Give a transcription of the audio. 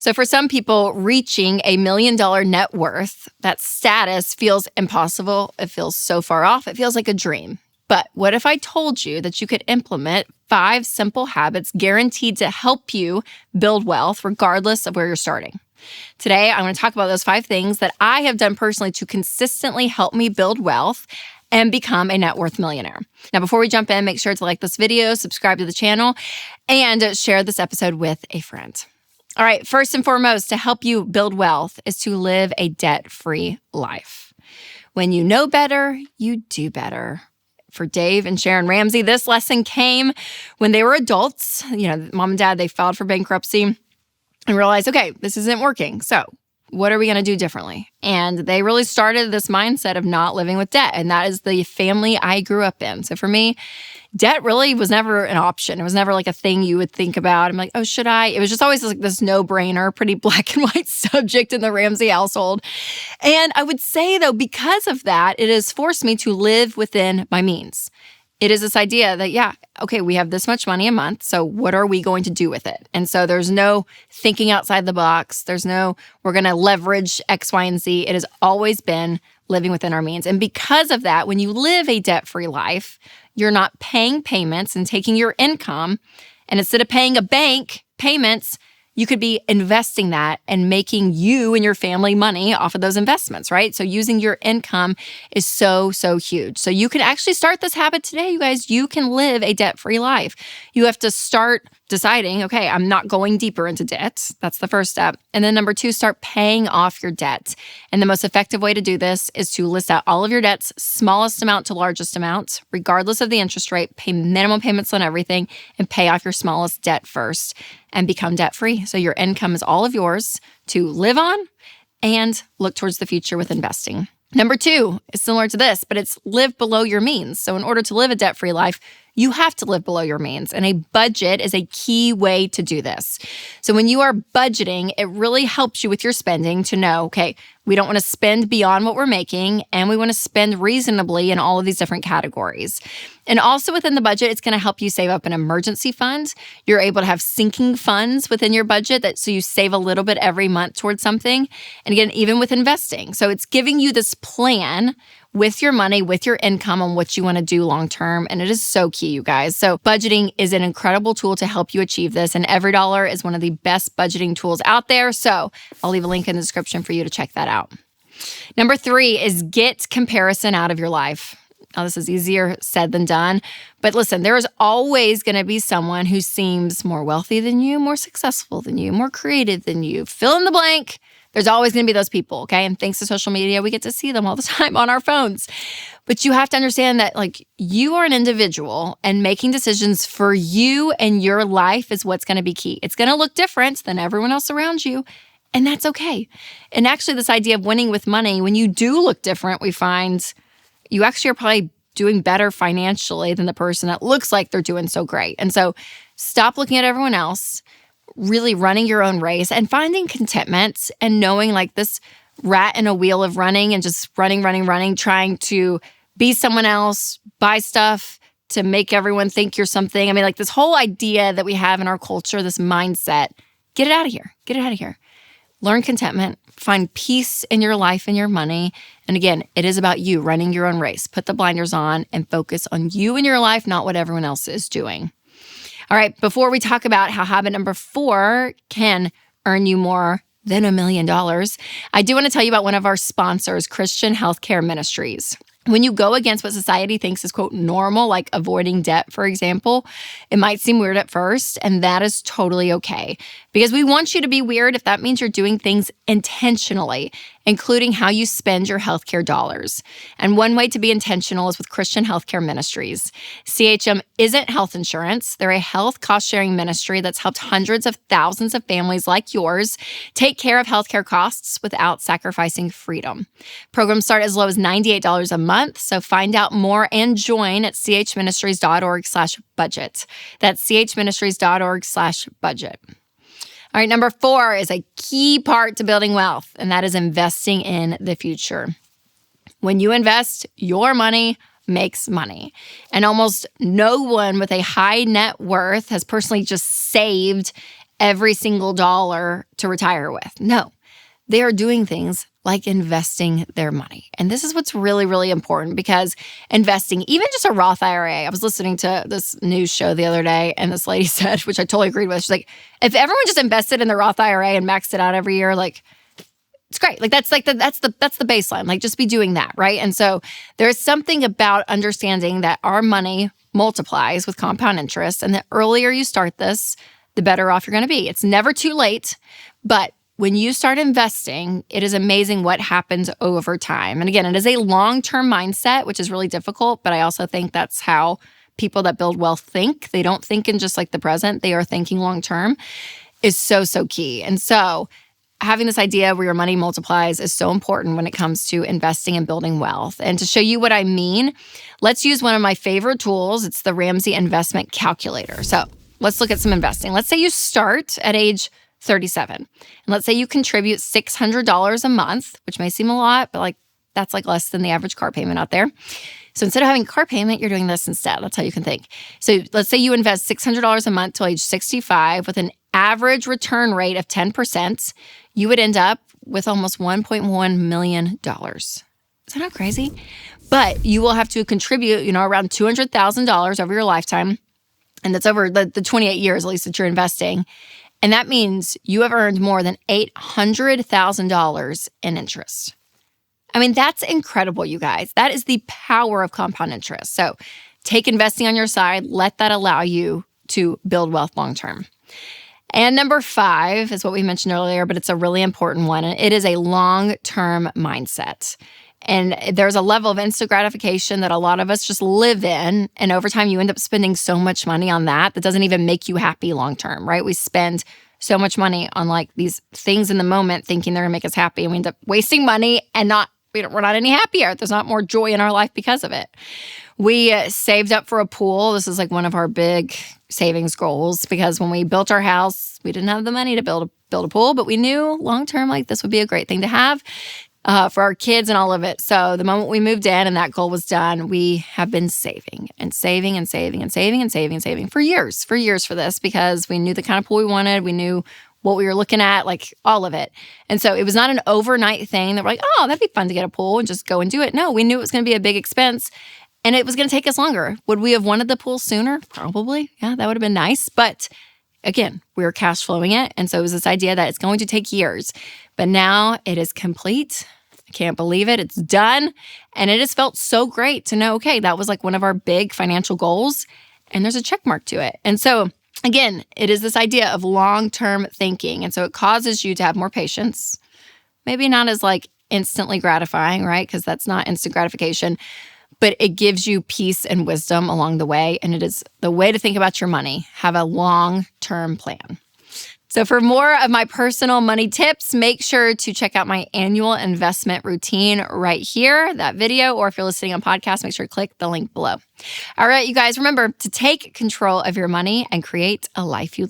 So for some people, reaching $1 million net worth, that status feels impossible. It feels so far off. It feels like a dream. But what if I told you that you could implement 5 simple habits guaranteed to help you build wealth regardless of where you're starting? Today, I'm going to talk about those 5 things that I have done personally to consistently help me build wealth and become a net worth millionaire. Now, before we jump in, make sure to like this video, subscribe to the channel, and share this episode with a friend. All right, first and foremost, to help you build wealth is to live a debt-free life. When you know better, you do better. For Dave and Sharon Ramsey, this lesson came when they were adults. Mom and dad, they filed for bankruptcy and realized, okay, this isn't working. So what are we going to do differently? And they really started this mindset of not living with debt. And that is the family I grew up in. So for me, debt really was never an option. It was never like a thing you would think about. I'm like, oh, should I? It was just always like this no-brainer, pretty black and white subject in the Ramsey household. And I would say, though, because of that, it has forced me to live within my means. It is this idea that, yeah, okay, we have this much money a month, so what are we going to do with it? And so there's no thinking outside the box. There's no, we're going to leverage X, Y, and Z. It has always been living within our means. And because of that, when you live a debt-free life, you're not paying payments and taking your income, and instead of paying a bank payments, you could be investing that and making you and your family money off of those investments, right? So using your income is so, so huge. So you can actually start this habit today, you guys. You can live a debt-free life. You have to start deciding, okay, I'm not going deeper into debt. That's the first step. And then number 2, start paying off your debt. And the most effective way to do this is to list out all of your debts, smallest amount to largest amount, regardless of the interest rate, pay minimum payments on everything, and pay off your smallest debt first and become debt-free. So your income is all of yours to live on and look towards the future with investing. Number 2 is similar to this, but it's live below your means. So in order to live a debt-free life, you have to live below your means, and a budget is a key way to do this. So when you are budgeting, it really helps you with your spending to know, okay, we don't want to spend beyond what we're making, and we want to spend reasonably in all of these different categories. And also within the budget, it's going to help you save up an emergency fund. You're able to have sinking funds within your budget so you save a little bit every month towards something. And again, even with investing. So it's giving you this plan with your money, with your income on what you want to do long term. And it is so key, you guys. So budgeting is an incredible tool to help you achieve this. And EveryDollar is one of the best budgeting tools out there. So I'll leave a link in the description for you to check that out. Number 3 is get comparison out of your life. Now, this is easier said than done. But listen, there is always going to be someone who seems more wealthy than you, more successful than you, more creative than you. Fill in the blank. There's always going to be those people, okay? And thanks to social media, we get to see them all the time on our phones. But you have to understand that, you are an individual, and making decisions for you and your life is what's going to be key. It's going to look different than everyone else around you, and that's okay. And actually, this idea of winning with money, when you do look different, we find you actually are probably doing better financially than the person that looks like they're doing so great. And so stop looking at everyone else, really running your own race and finding contentment and knowing this rat in a wheel of running and just running, trying to be someone else, buy stuff to make everyone think you're something. I mean, this whole idea that we have in our culture, this mindset, get it out of here. Get it out of here. Learn contentment, find peace in your life and your money. And again, it is about you running your own race. Put the blinders on and focus on you and your life, not what everyone else is doing. All right, before we talk about how habit number 4 can earn you more than $1 million, I do want to tell you about one of our sponsors, Christian Healthcare Ministries. When you go against what society thinks is, quote, normal, like avoiding debt, for example, it might seem weird at first, and that is totally okay. Because we want you to be weird if that means you're doing things intentionally, including how you spend your healthcare dollars. And one way to be intentional is with Christian Healthcare Ministries. CHM isn't health insurance. They're a health cost-sharing ministry that's helped hundreds of thousands of families like yours take care of healthcare costs without sacrificing freedom. Programs start as low as $98 a month, so find out more and join at chministries.org/budget. That's chministries.org/budget. All right, number 4 is a key part to building wealth, and that is investing in the future. When you invest, your money makes money. And almost no one with a high net worth has personally just saved every single dollar to retire with. No, they are doing things like investing their money. And this is what's really, really important, because investing, even just a Roth IRA, I was listening to this news show the other day, and this lady said, which I totally agreed with, she's like, if everyone just invested in the Roth IRA and maxed it out every year, like, it's great. That's the baseline. Like, just be doing that, right? And so there's something about understanding that our money multiplies with compound interest, and the earlier you start this, the better off you're going to be. It's never too late, but when you start investing, it is amazing what happens over time. And again, it is a long-term mindset, which is really difficult, but I also think that's how people that build wealth think. They don't think in just like the present. They are thinking long-term is so, so key. And so having this idea where your money multiplies is so important when it comes to investing and building wealth. And to show you what I mean, let's use one of my favorite tools. It's the Ramsey Investment Calculator. So let's look at some investing. Let's say you start at age 37. And let's say you contribute $600 a month, which may seem a lot, but like that's like less than the average car payment out there. So instead of having a car payment, you're doing this instead. That's how you can think. So let's say you invest $600 a month till age 65 with an average return rate of 10%, you would end up with almost $1.1 million. Is that not crazy? But you will have to contribute, around $200,000 over your lifetime. And that's over the 28 years, at least, that you're investing. And that means you have earned more than $800,000 in interest. I mean, that's incredible, you guys. That is the power of compound interest. So take investing on your side. Let that allow you to build wealth long-term. And number 5 is what we mentioned earlier, but it's a really important one. And it is a long-term mindset. And there's a level of instant gratification that a lot of us just live in. And over time, you end up spending so much money on that doesn't even make you happy long-term, right? We spend so much money on like these things in the moment thinking they're gonna make us happy. And we end up wasting money and we're not any happier. There's not more joy in our life because of it. We saved up for a pool. This is like one of our big savings goals, because when we built our house, we didn't have the money to build a pool, but we knew long-term, like this would be a great thing to have for our kids and all of it. So the moment we moved in and that goal was done, we have been saving and saving and saving and saving and saving and saving for years for this, because we knew the kind of pool we wanted. We knew what we were looking at, like all of it. And so it was not an overnight thing that we're like, oh, that'd be fun to get a pool and just go and do it. No, we knew it was going to be a big expense and it was going to take us longer. Would we have wanted the pool sooner? Probably. Yeah, that would have been nice. But again, we were cash flowing it. And so it was this idea that it's going to take years. But now it is complete. I can't believe it. It's done. And it has felt so great to know, okay, that was like one of our big financial goals and there's a check mark to it. And so again, it is this idea of long-term thinking. And so it causes you to have more patience. Maybe not as like instantly gratifying, right? Because that's not instant gratification. But it gives you peace and wisdom along the way. And it is the way to think about your money. Have a long-term plan. So for more of my personal money tips, make sure to check out my annual investment routine right here, that video, or if you're listening on podcast, make sure to click the link below. All right, you guys, remember to take control of your money and create a life you